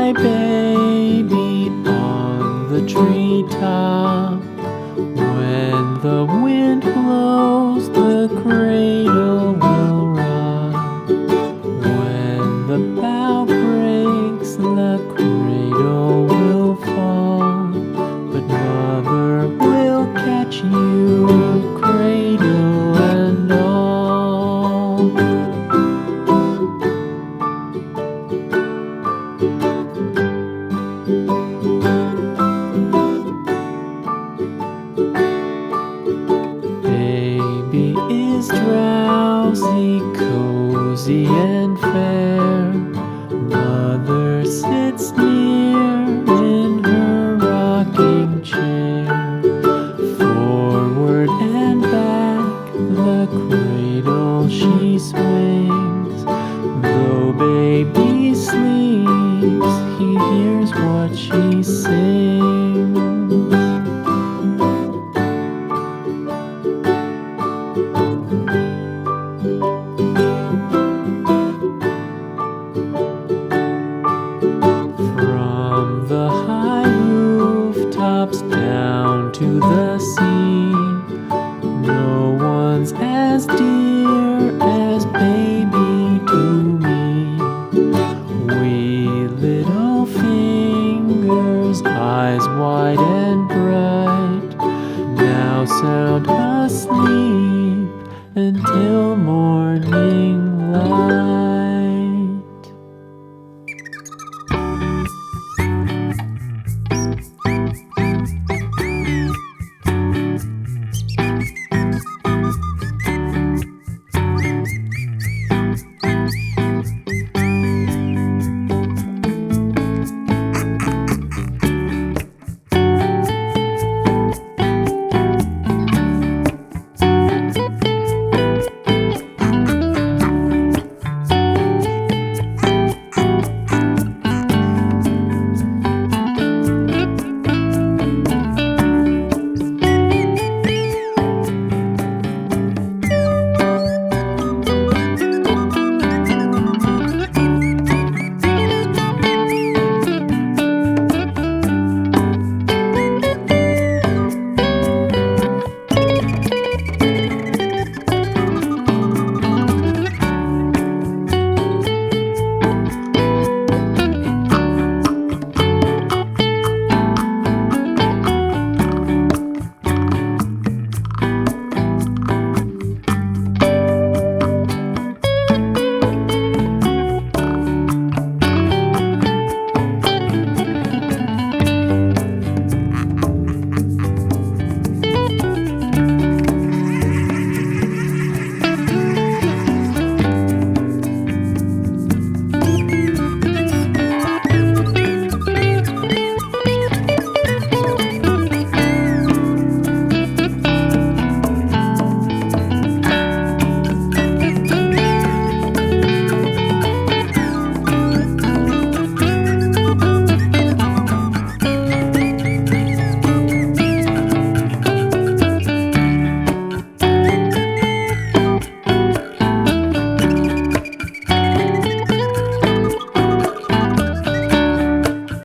my baby on the treetop. When the wind blows, the cradle will rock. When the bough breaks, the cradle will fall. But Mother will catch you, cradle and all. Baby is drowsy, cozy and fair. Mother sits near in her rocking chair. Forward and back, the cradle she swings. Though baby sleeps, he hears what she